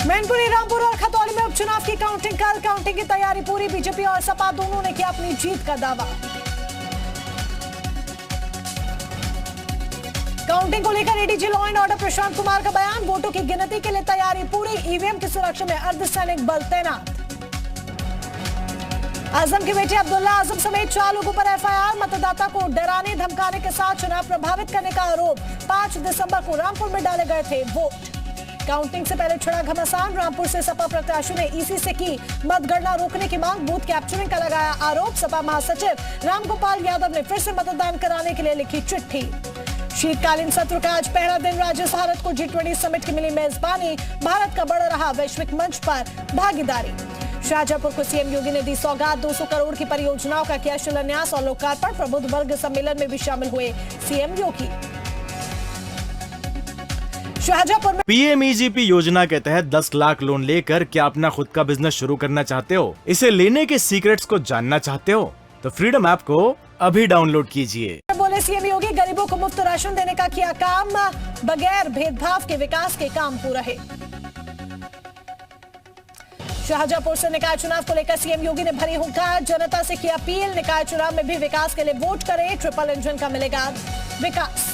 मैनपुरी, रामपुर और खतौली में उपचुनाव की काउंटिंग कल। काउंटिंग की तैयारी पूरी। बीजेपी और सपा दोनों ने किया अपनी जीत का दावा। काउंटिंग को लेकर ADG law and order Prashant Kumar का बयान। वोटों की गिनती के लिए तैयारी पूरी। ईवीएम की सुरक्षा में अर्धसैनिक बल तैनात। आजम के बेटे अब्दुल्ला आजम समेत 4 लोगों पर एफआईआर। मतदाता को डराने धमकाने के साथ चुनाव प्रभावित करने का आरोप। 5 दिसंबर को रामपुर में डाले गए थे वोट। काउंटिंग से पहले छिड़ा घमासान। रामपुर से सपा प्रत्याशी ने ईसी से की मतगणना रोकने की मांग। बूथ कैप्चरिंग का लगाया आरोप। सपा महासचिव रामगोपाल यादव ने फिर से मतदान कराने के लिए लिखी चिट्ठी। शीतकालीन सत्र का आज पहला दिन। राज्य भारत को G20 समिट की मिली मेजबानी। भारत का बढ़ रहा वैश्विक मंच पर भागीदारी। शाहजहांपुर को सीएम योगी ने दी सौगात। 200 करोड़ की परियोजनाओं का किया शिलान्यास और लोकार्पण। प्रबुद्ध वर्ग सम्मेलन में भी शामिल हुए सीएम योगी। शाहजहांपुर में पीएमईजीपी योजना के तहत 10 लाख लोन लेकर क्या अपना खुद का बिजनेस शुरू करना चाहते हो? इसे लेने के सीक्रेट्स को जानना चाहते हो? तो फ्रीडम ऐप को अभी डाउनलोड कीजिए। बोले सीएम योगी, गरीबों को मुफ्त राशन देने का किया काम। बगैर भेदभाव के विकास के काम पूरा है। शाहजहांपुर से निकाय चुनाव को लेकर सीएम योगी ने भरी हुंकार। जनता से किया अपील, निकाय चुनाव में भी विकास के लिए वोट करें। ट्रिपल इंजन का मिलेगा विकास।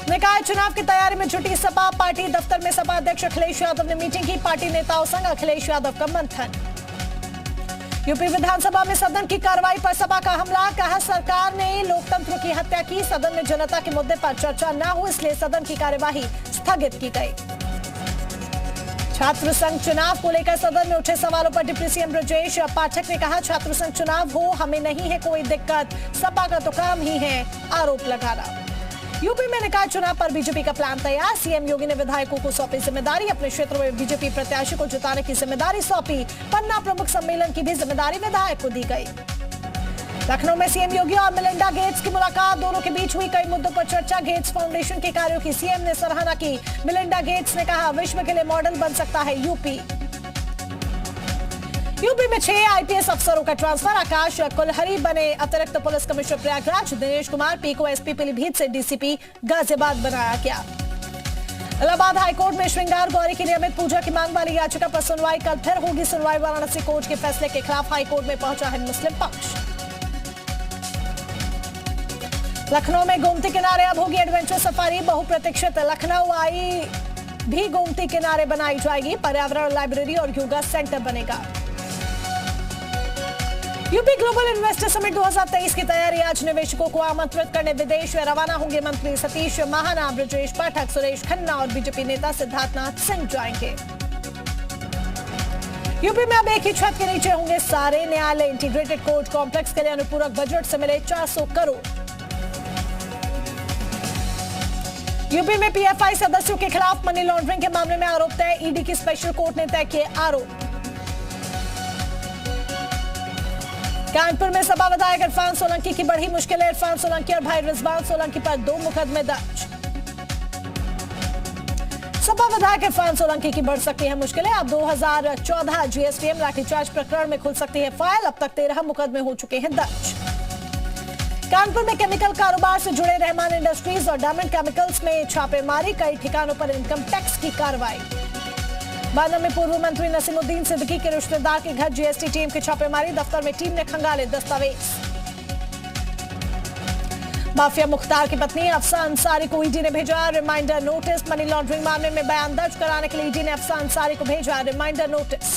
निकाय चुनाव की तैयारी में जुटी सपा। पार्टी दफ्तर में सपा अध्यक्ष अखिलेश यादव ने मीटिंग की। पार्टी नेताओं संग अखिलेश यादव का मंथन। यूपी विधानसभा में सदन की कार्रवाई पर सपा का हमला। कहा सरकार ने लोकतंत्र की हत्या की। सदन में जनता के मुद्दे पर चर्चा न हो, इसलिए सदन की कार्यवाही स्थगित की गई। छात्र संघ चुनाव को लेकर सदन में उठे सवालों पर डिप्टी सीएम ब्रजेश पाठक ने कहा, छात्र संघ चुनाव हो, हमें नहीं है कोई दिक्कत। सपा का तो काम ही है आरोप लगाना। यूपी में निकाय चुनाव पर बीजेपी का प्लान तैयार। सीएम योगी ने विधायकों को सौंपी जिम्मेदारी। अपने क्षेत्र में बीजेपी प्रत्याशी को जिताने की जिम्मेदारी सौंपी। पन्ना प्रमुख सम्मेलन की भी जिम्मेदारी विधायक को दी गई। लखनऊ में सीएम योगी और मिलिंडा गेट्स की मुलाकात। दोनों के बीच हुई कई मुद्दों पर चर्चा। गेट्स फाउंडेशन के कार्यों की सीएम ने सराहना की। मिलिंडा गेट्स ने कहा, विश्व के लिए मॉडल बन सकता है यूपी। यूपी में 6 आईपीएस अफसरों का ट्रांसफर। आकाश कुलहरी बने अतिरिक्त पुलिस कमिश्नर प्रयागराज। दिनेश कुमार पीको एसपी पीलीभीत से डीसीपी गाजियाबाद बनाया गया। इलाहाबाद हाईकोर्ट में श्रृंगार गौरी की नियमित पूजा की मांग वाली याचिका पर सुनवाई कल फिर होगी। सुनवाई वाराणसी कोर्ट के फैसले के खिलाफ हाईकोर्ट में पहुंचा है मुस्लिम पक्ष। लखनऊ में गोमती किनारे अब होगी एडवेंचर सफारी। बहुप्रतीक्षित लखनऊ आई भी गोमती किनारे बनाई जाएगी। पर्यावरण लाइब्रेरी और योगा सेंटर बनेगा। यूपी ग्लोबल इन्वेस्टर समिट 2023 की तैयारी। आज निवेशकों को आमंत्रित करने विदेश रवाना होंगे मंत्री सतीश महाना, ब्रजेश पाठक, सुरेश खन्ना और बीजेपी नेता सिद्धार्थनाथ सिंह जाएंगे। यूपी में अब एक ही छत के नीचे होंगे सारे न्यायालय। इंटीग्रेटेड कोर्ट कॉम्प्लेक्स के लिए अनुपूरक बजट से मिले 400 करोड़। यूपी में पीएफआई सदस्यों के खिलाफ मनी लॉन्ड्रिंग के मामले में आरोप तय। ईडी की स्पेशल कोर्ट ने तय किए आरोप। कानपुर में सपा विधायक इरफान सोलंकी की बढ़ी मुश्किलें। इरफान सोलंकी और भाई रिजवान सोलंकी पर 2 मुकदमे दर्ज। सपा विधायक इरफान सोलंकी की बढ़ सकती है मुश्किलें। अब 2014 जीएसटीएम लाठीचार्ज प्रकरण में खुल सकती है फाइल। अब तक 13 मुकदमे हो चुके हैं दर्ज। कानपुर में केमिकल कारोबार से जुड़े रहमान इंडस्ट्रीज और डायमंड केमिकल्स में छापेमारी। कई ठिकानों पर इनकम टैक्स की कार्रवाई। बांदा में पूर्व मंत्री नसीमुद्दीन सिद्दीकी के रिश्तेदार के घर जीएसटी टीम की छापेमारी। दफ्तर में टीम ने खंगाले दस्तावेज। माफिया मुख्तार की पत्नी अफसा अंसारी को ईडी ने भेजा रिमाइंडर नोटिस। मनी लॉन्ड्रिंग मामले में बयान दर्ज कराने के लिए ईडी ने अफसा अंसारी को भेजा रिमाइंडर नोटिस।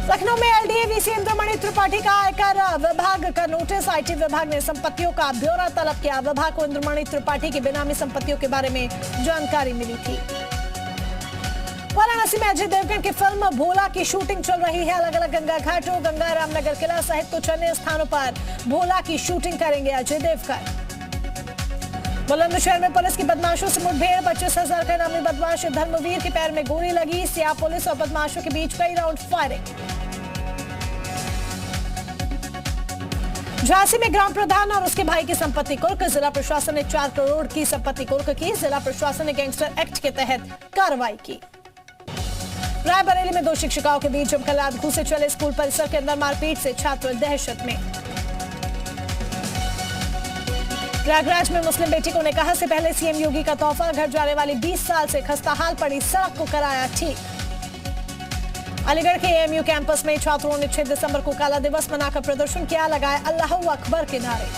लखनऊ में एलडीए वीसी इंद्रमणि त्रिपाठी का आयकर विभाग का नोटिस। आईटी विभाग ने संपत्तियों का ब्यौरा तलब किया। विभाग को इंद्रमणि त्रिपाठी की बेनामी संपत्तियों के बारे में जानकारी मिली थी। वाराणसी में अजय देवगन की फिल्म भोला की शूटिंग चल रही है। अलग अलग गंगा घाटों, गंगा रामनगर किला सहित कुछ अन्य स्थानों पर भोला की शूटिंग करेंगे अजय देवगन। बुलंदशहर में पुलिस की बदमाशों से मुठभेड़। 25,000 का इनामी बदमाश धर्मवीर के पैर में गोली लगी। सिया पुलिस और बदमाशों के बीच कई राउंड फायरिंग। झांसी में ग्राम प्रधान और उसके भाई की संपत्ति कुर्क। जिला प्रशासन ने 4 करोड़ की संपत्ति कुर्क की। जिला प्रशासन ने गैंगस्टर एक्ट के तहत कार्रवाई की। रायबरेली में 2 शिक्षिकाओं के बीच जमकर रात घूसे चले। स्कूल परिसर के अंदर मारपीट से छात्र दहशत में। प्रयागराज में मुस्लिम बेटी को निकाह से पहले सीएम योगी का तोहफा, घर जाने वाली 20 साल से खस्ताहाल पड़ी सड़क को कराया ठीक। अलीगढ़ के एएमयू कैंपस में छात्रों ने 6 दिसंबर को काला दिवस मनाकर प्रदर्शन किया, लगाए अल्लाहू अकबर के नारे।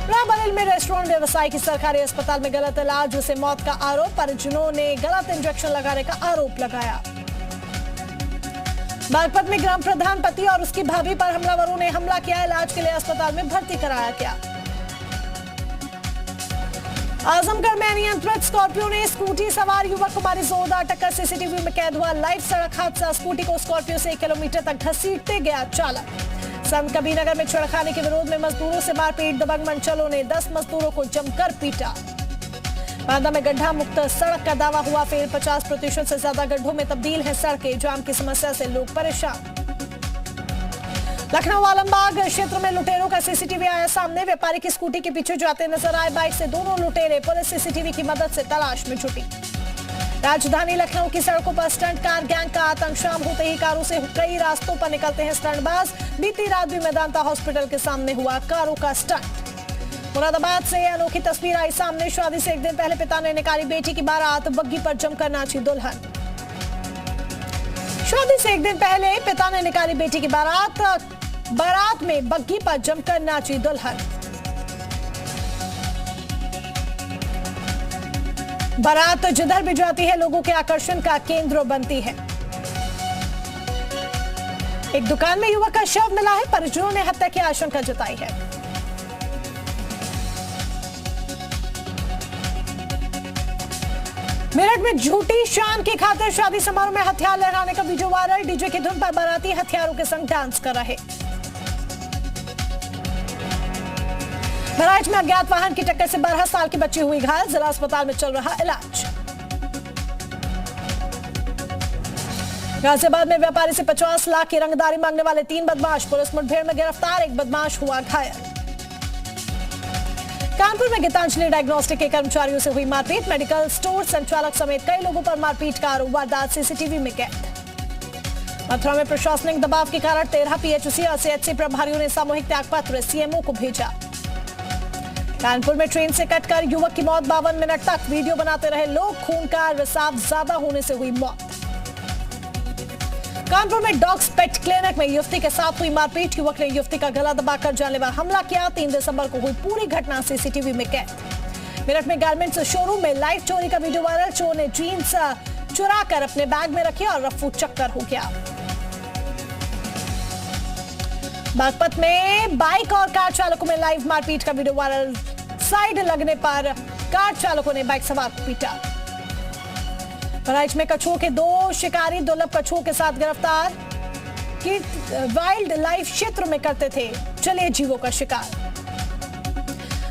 रायबरेली में रेस्टोरेंट व्यवसायी की सरकारी अस्पताल में गलत इलाज से मौत का आरोप, परिजनों ने गलत इंजेक्शन लगाने का आरोप लगाया। बागपत में ग्राम प्रधान पति और उसकी भाभी पर हमलावरों ने हमला किया, इलाज के लिए अस्पताल में भर्ती कराया गया। आजमगढ़ में अनियंत्रित स्कॉर्पियो ने स्कूटी सवार युवक को मारी जोरदार टक्कर, सीसीटीवी में कैद हुआ लाइव सड़क हादसा। स्कूटी को स्कॉर्पियो से 1 किलोमीटर तक घसीटते गया चालक। संत कबीरनगर में छेड़खानी के विरोध में मजदूरों से मारपीट, दबंग मंचलों ने 10 मजदूरों को जमकर पीटा। बांदा में गड्ढा मुक्त सड़क का दावा हुआ फेल, 50% से ज्यादा गड्ढों में तब्दील है सड़कें, जाम की समस्या से लोग परेशान। लखनऊ आलमबाग क्षेत्र में लुटेरों का सीसीटीवी आया सामने, व्यापारी की स्कूटी के पीछे जाते नजर आए बाइक से दोनों लुटेरे, पुलिस सीसीटीवी की मदद से तलाश में जुटी। राजधानी लखनऊ की सड़कों पर स्टंट कार गैंग का आतंक, शाम होते ही कारों से कई रास्तों पर निकलते हैं स्टंटबाज। बीती रात भी मेदांता हॉस्पिटल के सामने हुआ कारों का स्टंट। मुरादाबाद से अनोखी तस्वीर आई सामने, शादी से 1 दिन पहले पिता ने निकाली बेटी की बारात, बग्गी पर जमकर नाची दुल्हन। शादी से 1 दिन पहले पिता ने निकाली बेटी की बारात में बग्गी पर जमकर नाची दुल्हन। बारात जिधर भी जाती है लोगों के आकर्षण का केंद्र बनती है। एक दुकान में युवक का शव मिला है, परिजनों ने हत्या की आशंका जताई है। मेरठ में झूठी शान की खातिर शादी समारोह में हथियार लहराने का वीडियो वायरल, डीजे की धुन पर बाराती हथियारों के संग डांस कर रहे। बहराइच में अज्ञात वाहन की टक्कर से 12 साल की बच्ची हुई घायल, जिला अस्पताल में चल रहा इलाज। गाजियाबाद में व्यापारी से 50 लाख की रंगदारी मांगने वाले 3 बदमाश, पुलिस मुठभेड़ में गिरफ्तार, 1 बदमाश हुआ घायल। कानपुर में गीतांजलि डायग्नोस्टिक के कर्मचारियों से हुई मारपीट, मेडिकल स्टोर संचालक समेत कई लोगों पर मारपीट का आरोप, वारदात सीसीटीवी में कैद। मथुरा में प्रशासनिक दबाव के कारण 13 पीएचसी और सीएचसी प्रभारियों ने सामूहिक त्यागपत्र सीएमओ को भेजा। कानपुर में ट्रेन से कटकर युवक की मौत, 52 मिनट तक वीडियो बनाते रहे लोग, खून का रिसाव ज्यादा होने से हुई मौत। कानपुर में डॉग्स पेट क्लिनिक में युवती के साथ हुई मारपीट, युवक ने युवती का गला दबाकर जानलेवा हमला किया, 3 दिसंबर को हुई पूरी घटना सीसीटीवी में कैद। मेरठ में गारमेंट्स शोरूम में लाइव चोरी का वीडियो वायरल, चोर ने जीन्स चुराकर अपने बैग में रखी और रफू चक्कर हो गया। बागपत में बाइक और कार चालकों में लाइव मारपीट का वीडियो वायरल, साइड लगने पर कार चालकों ने बाइक सवार को पीटा। बहराइच में कछुओं के 2 शिकारी दुर्लभ कछुओं के साथ गिरफ्तार, वाइल्ड लाइफ क्षेत्र में करते थे जलीय जीवों का शिकार।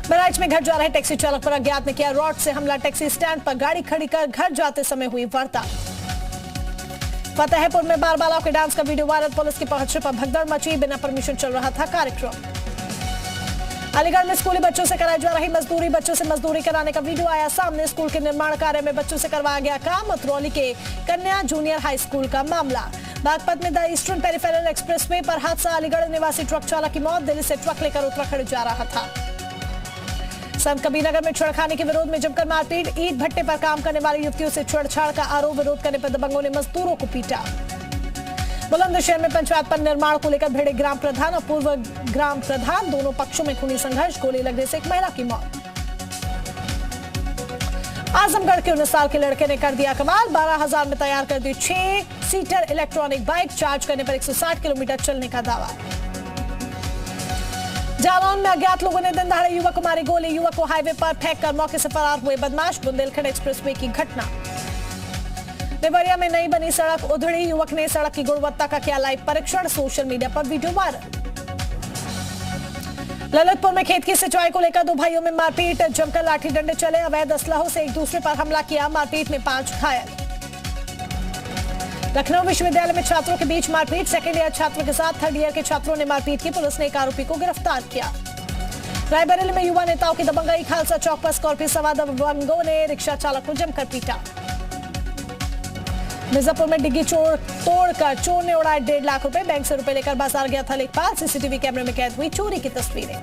बहराइच में घर जा रहे टैक्सी चालक पर अज्ञात ने किया रॉड से हमला, टैक्सी स्टैंड पर गाड़ी खड़ी कर घर जाते समय हुई वारदात। फतेहपुर में बारबालाओं के डांस का वीडियो वायरल, पुलिस की पहुंच पर भगदड़ मची, बिना परमिशन चल रहा था कार्यक्रम। अलीगढ़ में स्कूली बच्चों से कराई जा रही मजदूरी, बच्चों से मजदूरी कराने का वीडियो आया सामने, स्कूल के निर्माण कार्य में बच्चों से करवाया गया काम। मथुरौली के कन्या जूनियर हाई स्कूल का मामला। बागपत में द ईस्टर्न पेरिफेरल एक्सप्रेसवे पर हादसा, अलीगढ़ निवासी ट्रक चालक की मौत, दिल्ली से ट्रक लेकर उत्तराखंड जा रहा था। संत कबीरनगर में छेड़खानी के विरोध में जमकर मारपीट, ईंट भट्टे पर काम करने वाली युवतियों से छेड़छाड़ का आरोप, विरोध करने पर दबंगों ने मजदूरों को पीटा। बुलंदशहर में पंचायत पर निर्माण को लेकर भिड़े ग्राम प्रधान और पूर्व ग्राम प्रधान, दोनों पक्षों में खूनी संघर्ष, गोली लगने से एक महिला की मौत। आजमगढ़ के 19 साल के लड़के ने कर दिया कमाल, 12,000 में तैयार कर दी 6 सीटर इलेक्ट्रॉनिक बाइक, चार्ज करने पर 160 किलोमीटर चलने का दावा। जालौन में अज्ञात लोगों ने दिन दहाड़े युवक को मारी गोली, युवक को हाईवे पर फेंककर मौके से फरार हुए बदमाश। बुंदेलखंड एक्सप्रेसवे की घटना। देवरिया में नई बनी सड़क उधड़ी, युवक ने सड़क की गुणवत्ता का किया लाइव परीक्षण, सोशल मीडिया पर वीडियो वायरल। ललितपुर में खेत की सिंचाई को लेकर 2 भाइयों में मारपीट, जमकर लाठी डंडे चले, अवैध असलहों से एक दूसरे पर हमला किया, मारपीट में 5 घायल। लखनऊ विश्वविद्यालय में छात्रों के बीच मारपीट, सेकेंड ईयर छात्रों के साथ थर्ड ईयर के छात्रों ने मारपीट की, पुलिस ने एक आरोपी को गिरफ्तार किया। रायबरेली में युवा नेताओं की दबंगई, खालसा चौक पर स्कॉर्पियो सवार दबंगों ने रिक्शा चालक को जमकर पीटा। मिर्जापुर में डिग्गी तोड़कर चोर ने उड़ाए 1.5 लाख रुपए, बैंक से रुपए लेकर बाजार गया था लेखपाल, सीसीटीवी कैमरे में कैद हुई चोरी की तस्वीरें।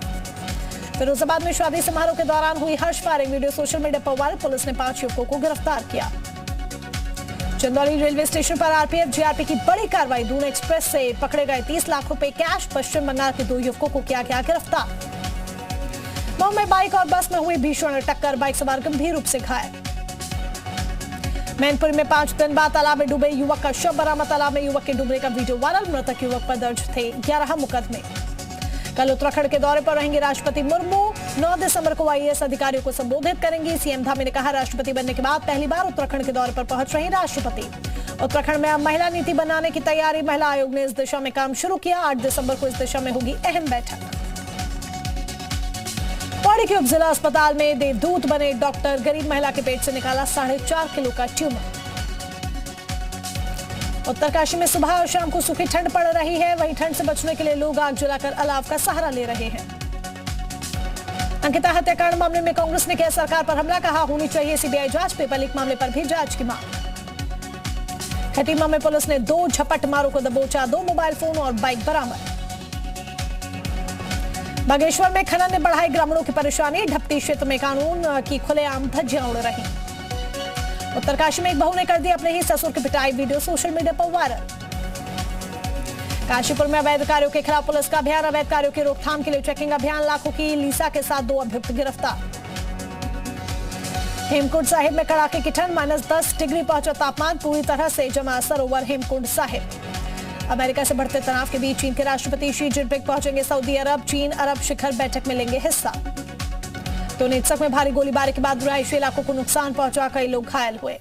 फिरोजाबाद में शादी समारोह के दौरान हुई हर्ष फायरिंग, वीडियो सोशल मीडिया पर वायरल। पुलिस ने 5 युवकों को गिरफ्तार किया। चंदौली रेलवे स्टेशन पर आरपीएफ जीआरपी की बड़ी कार्रवाई, दून एक्सप्रेस से पकड़े गए 30 लाख रुपए कैश। पश्चिम बंगाल के 2 युवकों को किया गया गिरफ्तार। मऊ में बाइक और बस में हुई भीषण टक्कर, बाइक सवार गंभीर रूप से घायल। मैनपुरी में 5 दिन बाद तालाब में डूबे युवक का शव बरामद, तालाब में युवक के डूबने का वीडियो वायरल। मृतक युवक पर दर्ज थे 11 मुकदमे। कल उत्तराखंड के दौरे पर रहेंगे राष्ट्रपति मुर्मू, 9 दिसंबर को आईएएस अधिकारियों को संबोधित करेंगे। सीएम धामी ने कहा, राष्ट्रपति बनने के बाद पहली बार उत्तराखंड के दौरे पर पहुंच रहे राष्ट्रपति। उत्तराखंड में अब महिला नीति बनाने की तैयारी, महिला आयोग ने इस दिशा में काम शुरू किया। 8 दिसंबर को इस दिशा में होगी अहम बैठक। पौड़ी के उप जिला अस्पताल में देवदूत बने डॉक्टर, गरीब महिला के पेट से निकाला 4.5 किलो का ट्यूमर। उत्तरकाशी में सुबह और शाम को सूखी ठंड पड़ रही है, वहीं ठंड से बचने के लिए लोग आग जलाकर अलाव का सहारा ले रहे हैं। अंकिता हत्याकांड मामले में कांग्रेस ने किया सरकार पर हमला, कहा होनी चाहिए सीबीआई जांच। पेपर लीक मामले पर भी जांच की मांग। खटीमा में पुलिस ने 2 झपट मारों को दबोचा, 2 मोबाइल फोन और बाइक बरामद। बागेश्वर में खनन ने बढ़ाई ग्रामीणों की परेशानी, ढपटी क्षेत्र में कानून की खुलेआम धज्जियां उड़ रही। उत्तरकाशी में एक बहू ने कर दी अपने ही ससुर की पिटाई, वीडियो सोशल मीडिया पर वायरल। काशीपुर में अवैध कार्यों के खिलाफ पुलिस का अभियान, अवैध कार्यों की रोकथाम के लिए चेकिंग अभियान। लाखों की लीसा के साथ 2 अभियुक्त गिरफ्तार। हेमकुंड साहिब में कड़ाके की ठंड, -10 डिग्री पहुंचा तापमान, पूरी तरह से जमा सरोवर हेमकुंड साहिब। अमेरिका से बढ़ते तनाव के बीच चीन के राष्ट्रपति शी जिनपिंग पहुंचेंगे सऊदी अरब, चीन अरब शिखर बैठक में लेंगे हिस्सा। दोनेत्स्क में भारी गोलीबारी के बाद रिहायशी इलाकों को नुकसान पहुंचा, कई लोग घायल हुए।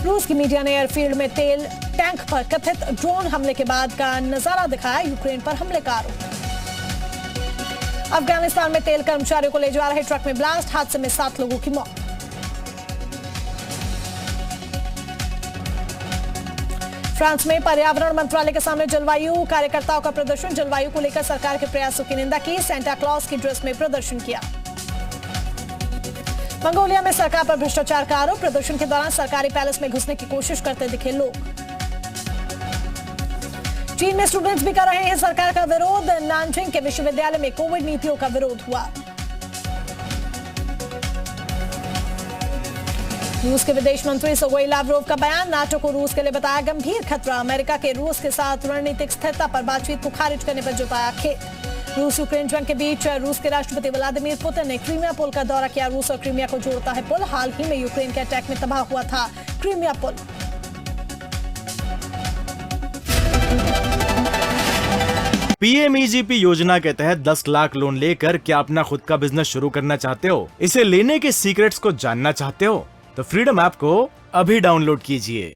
रूस की मीडिया ने एयरफील्ड में तेल टैंक पर कथित ड्रोन हमले के बाद का नजारा दिखाया, यूक्रेन पर हमले का आरोप। अफगानिस्तान में तेल कर्मचारियों को ले जा रहे ट्रक में ब्लास्ट, हादसे में 7 लोगों की मौत। फ्रांस में पर्यावरण मंत्रालय के सामने जलवायु कार्यकर्ताओं का प्रदर्शन, जलवायु को लेकर सरकार के प्रयासों की निंदा की, सेंटा क्लॉज की ड्रेस में प्रदर्शन किया। मंगोलिया में सरकार पर भ्रष्टाचार का आरोप, प्रदर्शन के दौरान सरकारी पैलेस में घुसने की कोशिश करते दिखे लोग। चीन में स्टूडेंट्स भी कर रहे हैं सरकार का विरोध, नानजिंग के विश्वविद्यालय में कोविड नीतियों का विरोध हुआ। रूस के विदेश मंत्री सर्गेई लावरोव का बयान, नाटो को रूस के लिए बताया गंभीर खतरा, अमेरिका के रूस के साथ रणनीतिक स्थिरता पर बातचीत को खारिज करने पर जताया खेद। रूस यूक्रेन जंग के बीच रूस के राष्ट्रपति व्लादिमीर पुतिन ने क्रीमिया पुल का दौरा किया, रूस और क्रीमिया को जोड़ता है पुल, हाल ही में यूक्रेन के अटैक में तबाह हुआ था क्रीमिया पुल। पीएमईजीपी योजना के तहत 10 लाख लोन लेकर क्या अपना खुद का बिजनेस शुरू करना चाहते हो? इसे लेने के सीक्रेट्स को जानना चाहते हो? तो फ्रीडम ऐप को अभी डाउनलोड कीजिए।